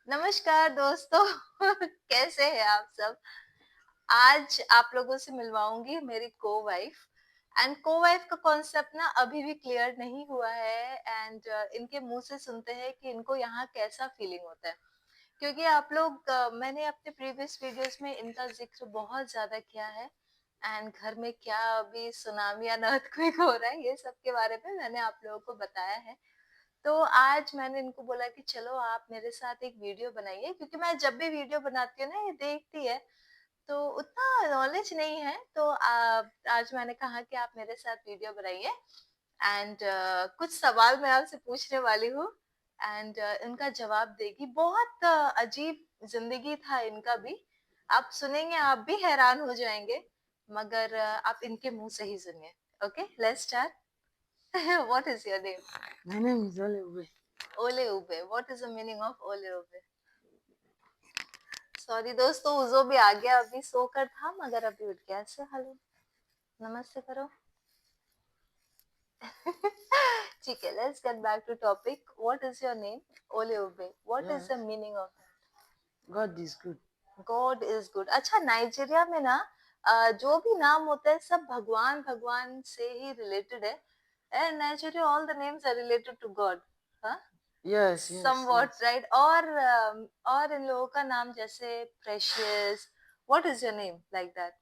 नमस्कार दोस्तों। कैसे हैं आप सब? आज आप लोगों से मिलवाऊंगी मेरी को वाइफ। एंड को वाइफ का कॉन्सेप्ट ना अभी भी क्लियर नहीं हुआ है। एंड इनके मुंह से सुनते हैं कि इनको यहाँ कैसा फीलिंग होता है, क्योंकि आप लोग मैंने अपने प्रीवियस वीडियोस में इनका जिक्र बहुत ज्यादा किया है। एंड घर में क्या अभी सुनामी या अर्थक्वेक हो रहा है, ये सब के बारे में मैंने आप लोगों को बताया है। तो आज मैंने इनको बोला कि चलो आप मेरे साथ एक वीडियो बनाइए, क्योंकि मैं जब भी वीडियो बनाती हूँ ना ये देखती है, तो उतना नॉलेज नहीं है। तो आज मैंने कहा कि आप मेरे साथ वीडियो बनाइए। एंड कुछ सवाल मैं आपसे पूछने वाली हूँ। एंड इनका जवाब देगी। बहुत अजीब जिंदगी था इनका भी। आप सुनेंगे आप भी हैरान हो जाएंगे, मगर आप इनके मुंह से ही सुनिए। Okay, let's start. What is your name? My name is Olewe. Ole ube. What is the meaning of ole ube? Sorry दोस्तों, उजो भी आ गया, अभी सोकर था मगर अभी उठ गया। से हेलो, नमस्ते करो। ठीक है, let's get back to topic. What is your name? Ole Ube. What is Yes, the meaning of God is good. God is good? अच्छा, नाइजीरिया में ना जो भी नाम होता है सब भगवान भगवान से ही रिलेटेड है। And Nigeria all the names are related to God. हाँ, Yes, yes, somewhat yes. right। और इन लोगों का नाम जैसे Precious. What is your name like that?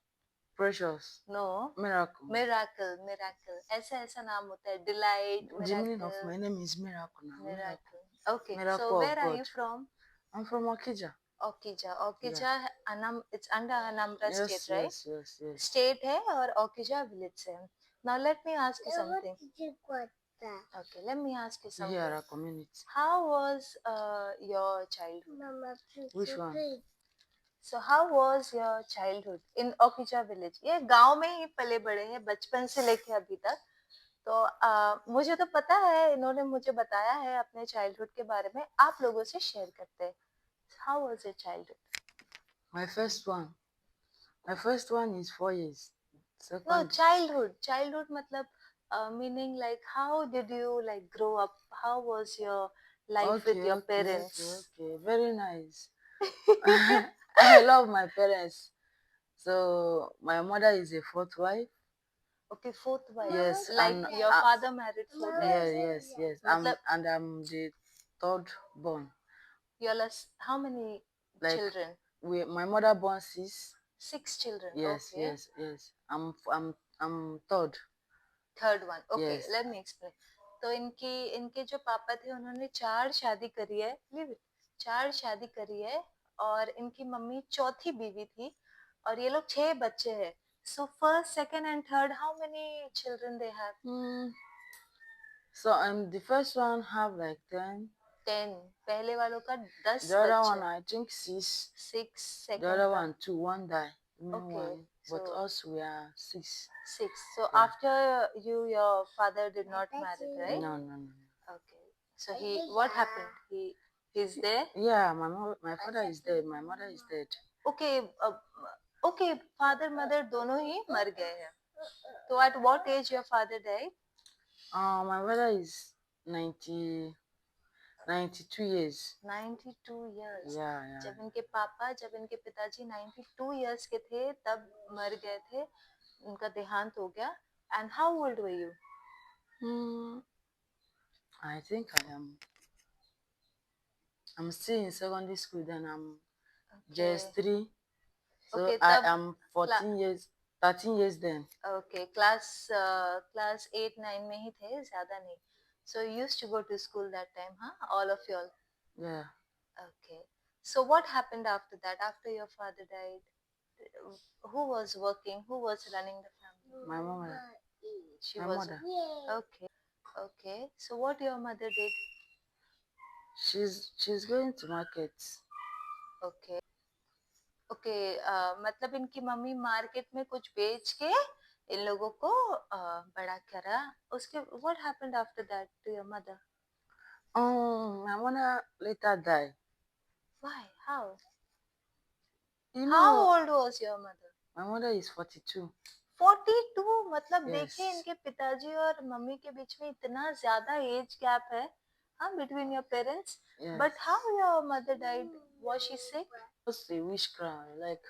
Precious. No, Miracle. Miracle. Miracle ऐसा ऐसा नाम होता है। Delight, The meaning of Miracle, my name is Miracle now. Miracle. Miracle. Okay, so Miracle of where are God. You from? I'm from Okija. Okija. Yeah. Okija Anam, it's under Anambra Yes, state right? yes, yes, yes. State है और Okija village से है। Now let me ask you something. Okay, let me ask you Here something. our community. How was your childhood? Mama, Which one? So how was your childhood in Okija village? ये गांव में ही पले बड़े हैं बचपन से लेके अभी तक। तो मुझे तो पता है, इन्होंने मुझे बताया है अपने चाइल्डहुड के बारे में। आप लोगों से शेयर करते हैं। How was your childhood? My first one. My first one is 4 years. No, Second. childhood मतलब meaning like how did you like grow up? How was your life with Okay, your okay, okay, parents? okay. Very nice. I love my parents. So my mother is a fourth wife. Okay, fourth wife. Yes, Like and your father married four yeah, times. yes, yes. मतलब I'm the third born. you're how many Like children? my mother born six. 6 children. Yes, Okay. yes, yes. I'm third. Third one. Okay, Yes. Let me explain. तो इनकी इनके जो पापा थे उन्होंने 4 शादी करी है। Leave it। 4 शादी करी है। और इनकी मम्मी चौथी बीवी थी। और ये लोग 6 बच्चे हैं। So first, second and third, how many children they have? So the first one have like 10. 10। पहले वालों का 10 The other बच्चे। one I think 6. 6 The second other का। one two. One die. Remaining okay, one. So But us we are 6. 6। So Yeah. after you, your father did not marry, right? No, no, no. Okay. So what happened? He's there. Yeah, my father is dead. My mother is dead. Okay. Okay. Father, mother दोनों ही मर गए हैं। So at what age your father died? My brother is 90, 92 years. 92 years। Yeah, yeah. जब इनके पिताजी 92 years के थे तब मर गए थे। उनका देहांत हो गया। And how old were you? I think I'm still in secondary school. Then I'm just 3. So Okay, I तब am 14 years, 13 years then. Okay, class 8 9 में ही थे, ज्यादा नहीं। So used to go to school that time, हाँ, all of you all. Yeah. Okay, so what happened after that? After your father died, who was working, who was running the family? My mother. She My was mother. okay. Okay, so what your mother did? She's going to market. Okay. Okay, मतलब इनकी mummy market में कुछ बेच के इन लोगों को बड़ा करा। उसके what happened after that to your mother? My mother later died. Why? How? You How know, old was your mother? my mother is 42. 42। मतलब देखिए Yes. इनके पिताजी और मम्मी के बीच में इतना ज्यादा एज गैप है। between your parents. Yes. But how your mother died? Was she sick? Just a witchcraft. Like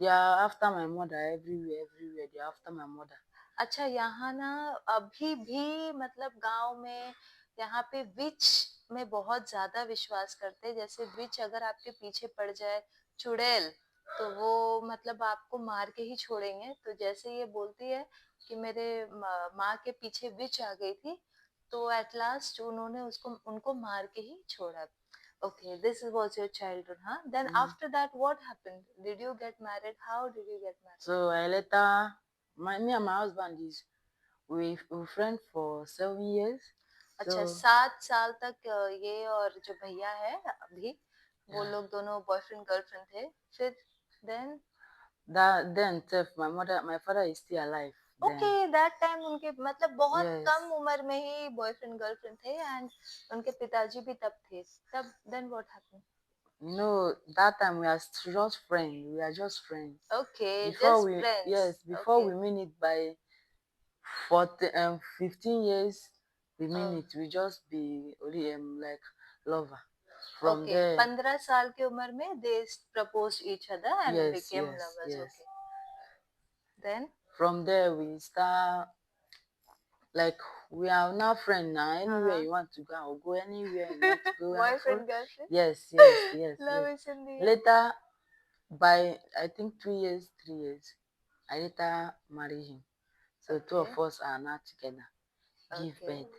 they are after my mother everywhere, everywhere. They are after my mother. अच्छा, यहाँ ना अभी भी मतलब गांव में यहाँ पे विच में बहुत ज्यादा विश्वास करते हैं। जैसे विच अगर आपके पीछे पड़ जाए, चुड़ैल, तो वो मतलब आपको मार के ही छोड़ेंगे। तो जैसे ये बोलती है कि मेरे माँ के पीछे विच आ गई थी, तो एट लास्ट उन्होंने उसको उनको मार के ही छोड़ा। Okay, this was your childhood, huh? Then after that, what happened? Did you get married? How did you get married? So I later, me and my husband is we friends for 7 years. अच्छा, So 7 साल तक ये और जो भैया है अभी, वो लोग दोनों बॉयफ्रेंड गर्लफ्रेंड थे। फिर then then my father is still alive. okay, that time उनके मतलब बहुत Yes. कम उम्र में ही बॉयफ्रेंड गर्लफ्रेंड थे एंड उनके पिताजी भी तब थे। तब then what happened? No, that time we are just friends. We are just friends. Okay, Before just we friends. yes, before Okay. we mean it by 15 years, we mean it. We just be only like lover. From Okay, there, 15 साल की उम्र में they proposed each other and yes, became yes, lovers. yes. Okay. Then From there we start like we are now friends now. Anywhere you want to go, I'll go. Anywhere you want to go, I'll follow. boyfriend girlfriend. Yes, yes, yes, Love yes. is in the air. Later, by I think 2 years, 3 years, I later marry him. So two of Okay. us are now together. Give Okay. birth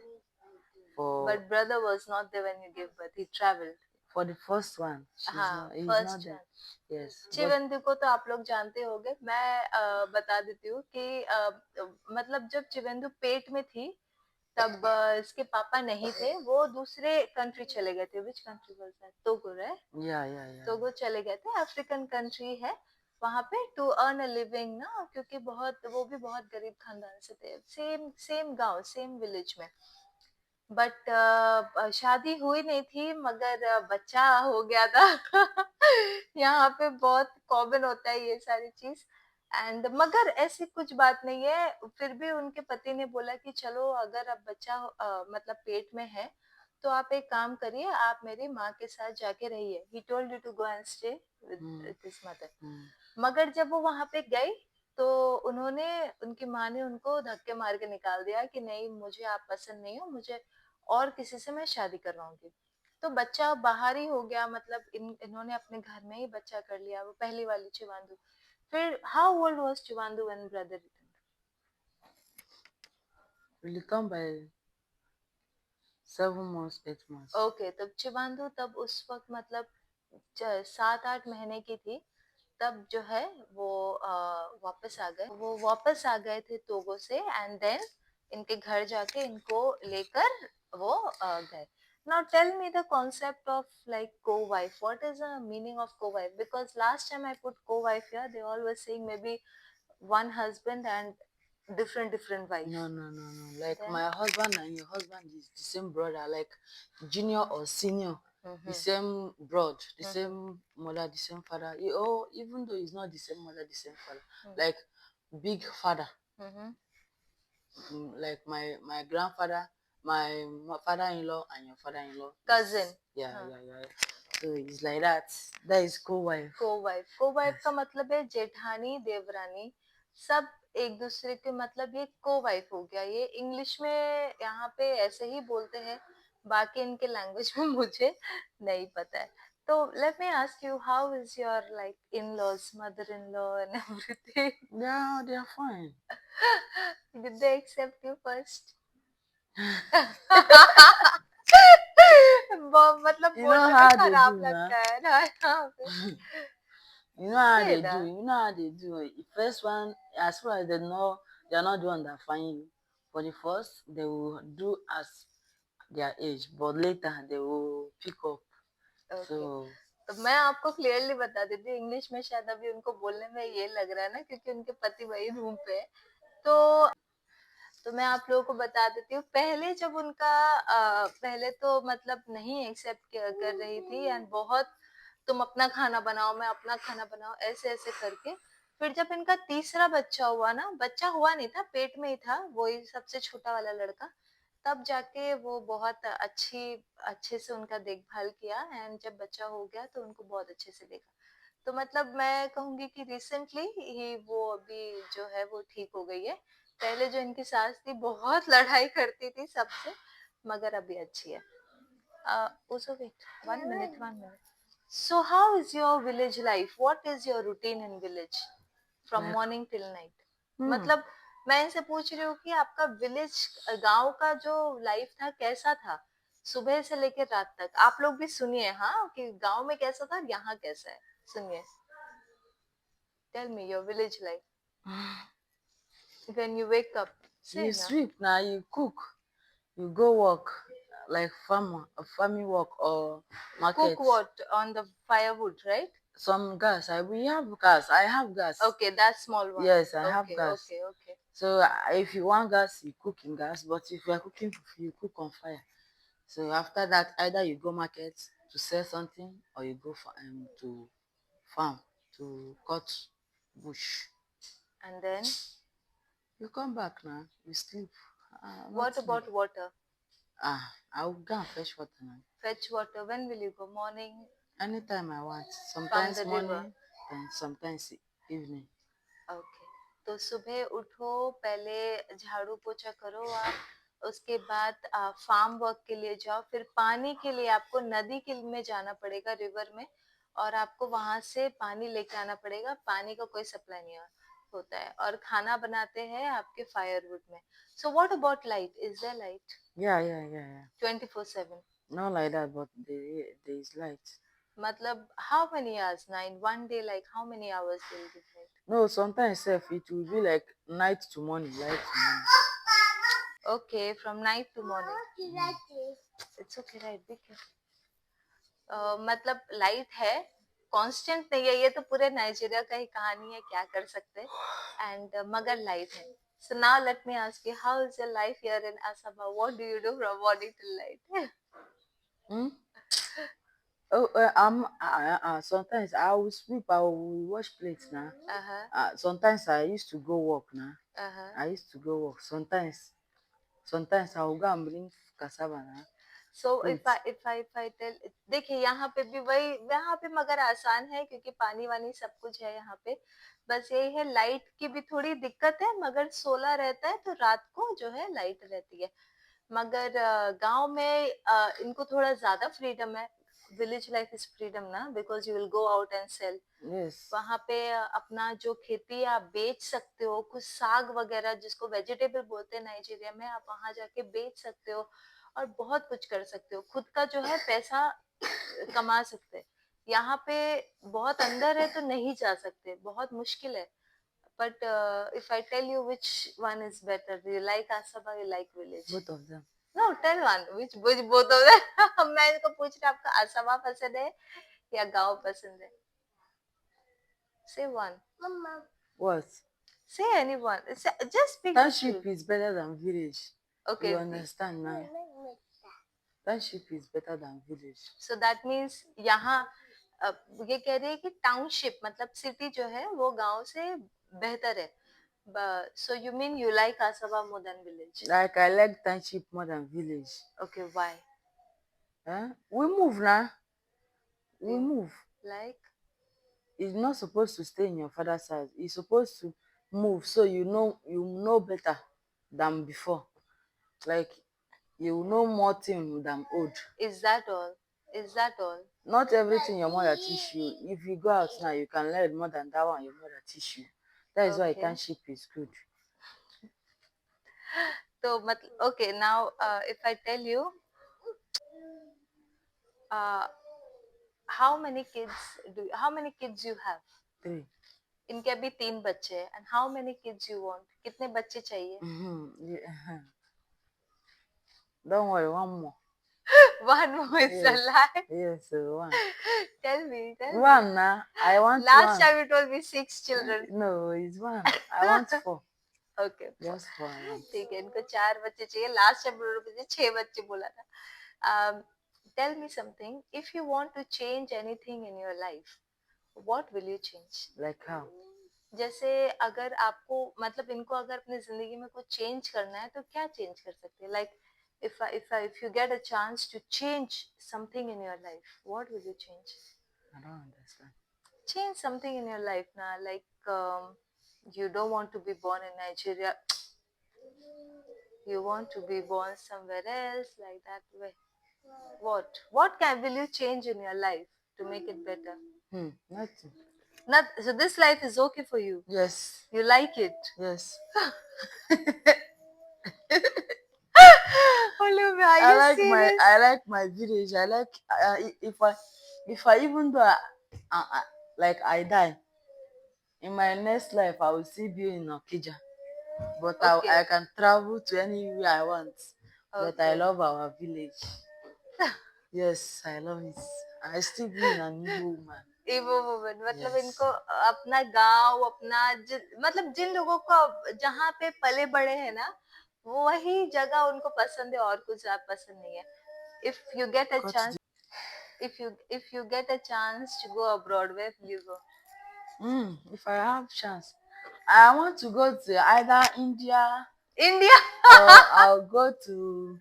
for But brother was not there when you gave birth. He traveled. for the first one. हाँ, He's not first there. One. Yes, but चिवंदू को तो आप लोग जानते होंगे। मैं बता देती हूँ कि मतलब जब चिवंदू पेट में थी, तब इसके पापा नहीं थे, वो दूसरे कंट्री चले गए थे। Which country was that? Togo, right? yeah. Togo चले गए थे, अफ्रीकन कंट्री है वहां पे, टू अर्न अ लिविंग ना, क्योंकि बहुत वो भी बहुत गरीब खानदान से थे, सेम सेम गांव, सेम विलेज में। बट शादी हुई नहीं थी, मगर बच्चा हो गया था। यहाँ पे बहुत कॉमन होता है ये सारी चीज। एंड मगर ऐसी कुछ बात नहीं है। फिर भी उनके पति ने बोला कि चलो, अगर अब बच्चा मतलब पेट में है, तो आप एक काम करिए, आप मेरी माँ के साथ जाके रहिए। He told you to go and stay with his mother. मगर जब वो वहां पे गई, तो उन्होंने उनकी माँ ने उनको धक्के मार के निकाल दिया कि नहीं, मुझे आप पसंद नहीं हो, मुझे और किसी से मैं शादी करवाऊंगी। तो बच्चा बाहर ही हो गया, मतलब इन्होंने अपने घर में ही बच्चा कर लिया, वो पहली वाली चिवांदू। फिर how old was Chiwendu when brother return? returned by 7 months, 8 months. Okay, तब चिवांदू तब उस वक्त मतलब 7-8 महीने की थी। तब जो है वो वापस आ गए, थे टोगो से। एंड देन इनके घर जाके इनको लेकर वो गए। Now tell me the concept of like co-wife. What is the meaning of co-wife? Because last time I put co-wife here, they all were saying maybe one husband and different wife. No. Like Then? my husband and your husband is the same brother, like junior or senior. The same blood, the same mother, the same father. Even though it's not the same mother, the same father, like big father. Like my grandfather, my father-in-law, and your father-in-law. Cousin. Yeah. So it's like that. That is co-wife. को-वाइफ का मतलब है जेठानी, देवरानी, सब एक दूसरे के, मतलब ये को-वाइफ हो गया। ये इंग्लिश में यहाँ पे ऐसे ही बोलते हैं, बाकी इनके लैंग्वेज में मुझे नहीं पता है। तो late me ask you, how is your like in-laws, mother-in-law and everything? Yeah, they are fine. Did they accept you first? मतलब You know बोलने में how they खराब do, लगता है ना यहाँ पे। You know how Say they do. that. You know how they do. The first one, as far as they are not the one that find you. For the first, they will do as their age, but later they will pick up. Okay. So तो मैं आपको clearly बता देती हूँ, English में शायद अभी उनको बोलने में ये लग रहा है ना, क्योंकि उनके पति वही रूम पे है। तो मैं आप लोगों को बता देती हूँ, पहले जब उनका पहले तो मतलब नहीं एक्सेप्ट कर रही थी, एंड बहुत तुम अपना खाना बनाओ, मैं अपना खाना बनाओ, ऐसे ऐसे करके। फिर जब इनका तीसरा बच्चा हुआ ना, बच्चा हुआ नहीं था, पेट में ही था, वही सबसे छोटा वाला लड़का। तब जाके वो बहुत अच्छे से उनका देखभाल किया, एंड जब बच्चा हो गया तो उनको बहुत अच्छे से देखा। तो मतलब मैं कहूंगी कि रिसेंटली ही वो अभी जो है वो ठीक हो गई है। पहले जो इनकी सास थी बहुत लड़ाई करती थी सबसे, मगर अभी अच्छी है। also wait, 1 minute. So how is your village life? What is your routine in village from Like, morning till night? hmm, मतलब मैं इनसे पूछ रही हूँ कि आपका विलेज, गांव का जो लाइफ था कैसा था, सुबह से लेकर रात तक। आप लोग भी सुनिए, हाँ, कि गांव में कैसा था और यहाँ कैसा है। सुनिए, tell me your village life when you wake up. Say you na. sweep now, you cook, you go work, like farming work or Cook market. what on the firewood, right? Some gas, we have gas. I have gas. Okay, that small one. Yes, I have Okay, gas. okay, okay. So if you want gas, you cook in gas. But if you are cooking, you cook on fire. So after that, either you go market to sell something, or you go to farm to cut bush. And then You come back now, you sleep. what Nothing. about water? I'll go and fetch water now. Fetch water. When will you go? Morning Anytime I want. from Sometimes the river. morning and sometimes evening. Okay, तो सुबह उठो, पहले झाड़ू पोछा करो आप, उसके बाद फार्म वर्क के लिए जाओ, फिर पानी के लिए आपको नदी के में जाना पड़ेगा, रिवर में, और आपको वहां से पानी लेके आना पड़ेगा। पानी का कोई सप्लाई नहीं होता है, और खाना बनाते हैं आपके फायरवुड में। So what about light? Is there light Yeah. 24/7? Not like that, but there is light. मतलब how many hours now in one day? Like how many hours will give light? No, sometimes it will be like night to morning, light to morning. Okay, from night to morning. It's okay, right? Be careful. मतलब light है, constant नहीं है, ये तो पूरे Nigeria का ही कहानी है, क्या कर सकते हैं। एंड मगर लाइट है। So now let me ask you, how is your life here in Asaba? What do you do from morning till night? Hmm? Oh, sometimes I will sweep, I will wash plates now. Sometimes I used to go work now. I used to go work. Sometimes I will go and bring cassava now. So if I tell, देखिए यहाँ पे भी वही, यहाँ पे मगर आसान है क्योंकि पानी वानी सब कुछ है यहाँ पे। बस यही है, लाइट की भी थोड़ी दिक्कत है, मगर सोलर रहता है तो रात को जो है लाइट रहती है। मगर गांव में इनको थोड़ा ज्यादा फ्रीडम है। विलेज लाइफ इज फ्रीडम ना, because you will go out and sell. Yes. वहां पे अपना जो खेती है आप बेच सकते हो, कुछ साग वगैरह जिसको वेजिटेबल बोलते हैं नाइजीरिया में, आप वहां जाके बेच सकते हो और बहुत कुछ कर सकते हो, खुद का जो है पैसा कमा सकते हैं। यहाँ पे बहुत अंदर है तो नहीं जा सकते, बहुत मुश्किल है। But if I tell you which one is better, you like Asaba, you like village? Both of them. No, tell one, which both of them. मैं इनको पूछ रही हूँ, आपका असaba पसंद है या गांव पसंद है? Say one. What? Say anyone. Just pick the Township two. is better than village. Okay. You understand now? Township is better than village. So that means यहाँ ये कह रही है कि टाउनशिप मतलब सिटी जो है वो गांव से बेहतर है। So you mean you like Asaba more than village? Like I like township more than village. Okay, why? We move now. We You move. like? You're not supposed to stay in your father's house. You're supposed to move so you know better than before. Like you know more things than old. Is that all? Is that all? Not everything your mother teach you. If you go out now, you can learn more than that one your mother teach you. That is why Okay. township is good. तो मतलब okay, now if I tell you uh, how many kids you have? 3. इनके अभी 3 बच्चे हैं। And how many kids you want? कितने बच्चे चाहिए? Don't worry, one more. One more is a lie. Yes, one. Tell me. One now. I want Last one. time you told me 6 children. No, it's one. I want 4. Okay. Just 4. ठीक है, इनको 4 बच्चे चाहिए। Last time मुझे 6 बच्चे बोला था। Tell me something. If you want to change anything in your life, what will you change? Like how? जैसे अगर आपको मतलब इनको अगर अपनी जिंदगी में कुछ चेंज करना है तो क्या चेंज कर सकते हैं? Like if you get a chance to change something in your life, what will you change? I don't understand. Change something in your life now, like you don't want to be born in Nigeria, you want to be born somewhere else, like that way. What can will you change in your life to make it better? Nothing. Not so this life is okay for you. Yes. You like it. Yes. Olumide, are you serious? I like my village. I like if I even though like I die in my next life, I will still be in Okija, but Okay. I can travel to anywhere I want. But I Okay. love our village. Yes, I love it. I still be an Igbo woman. Igbo woman, मतलब Yes. इनको अपना गांव अपना मतलब जिन लोगों को जहाँ पे पले बड़े हैं ना, वही जगह उनको पसंद है और कुछ पसंद नहीं है. If you get a Cut chance, if you get a chance to go abroad, where will you go? If I have chance, I want to go to either India India, or I'll go to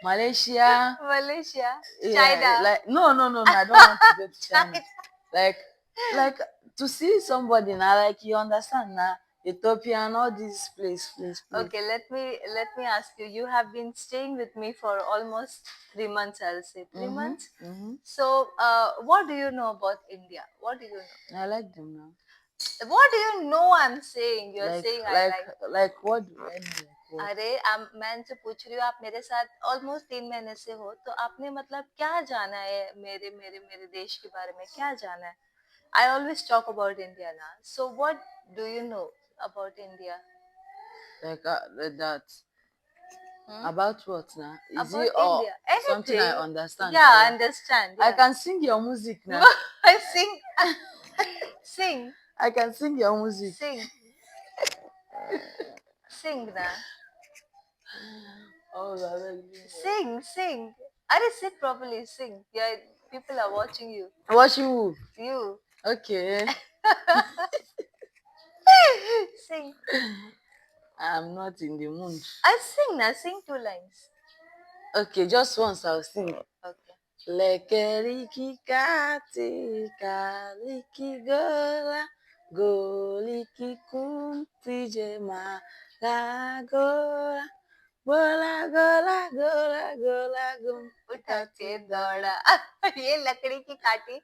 Malaysia. Malaysia, Yeah, China. like no, I don't want to go to China. Like to see somebody now, like you understand now, Ethiopia and all these place. Okay, let me ask you. You have been staying with me for almost 3 months. I'll say 3 months. So, what do you know about India? What do you know? I like them now. What do you know? I'm saying. You're Like saying I like like. like what do I know? Like what? अरे मैं इनसे पूछ रही हूँ, आप मेरे साथ almost 3 महीने से हो, तो आपने मतलब क्या जाना है मेरे देश के बारे में, क्या जाना है? I always talk about India now. So what do you know about India? Like that. About what now? Is About it or India? something I Anything. understand? Yeah, or- I understand. I Yeah. can sing your music now. I sing. Sing. I can sing your music. Sing. Sing na. Oh, I like you. Sing. Are sit properly. Sing. Yeah, people are watching you. Watching who? You. Okay. Sing. I'm not in the mood. I sing na. Sing 2 lines. Okay, just once I'll sing. Okay. Lekeriki katika liki gola goliki kuntije gola gola gum उठा के दौड़ा. ये लकड़ी की काठी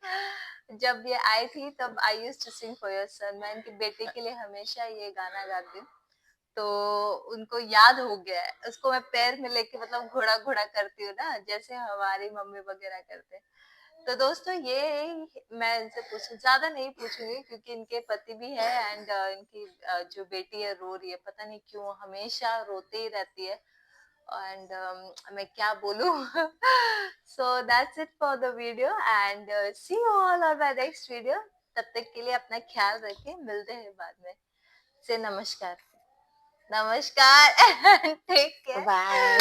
जब ये आई थी तब I used to sing for your son. मैं इनके बेटे के लिए हमेशा ये गाना गाती हूँ, तो उनको याद हो गया है. उसको मैं पैर में लेके मतलब घोड़ा घोड़ा करती हूँ ना, जैसे हमारी मम्मी वगैरह करते हैं. तो दोस्तों ये मैं इनसे ज्यादा नहीं पूछूंगी क्योंकि इनके पति भी है एंड इनकी जो बेटी है रो रही है, पता नहीं क्यों हमेशा रोते ही रहती है. एंड मैं क्या बोलूं. So that's it for the video and see you all on my next video. तब तक के लिए अपना ख्याल रखें, मिलते हैं बाद में. से नमस्कार. Namaskar. Take care. Bye.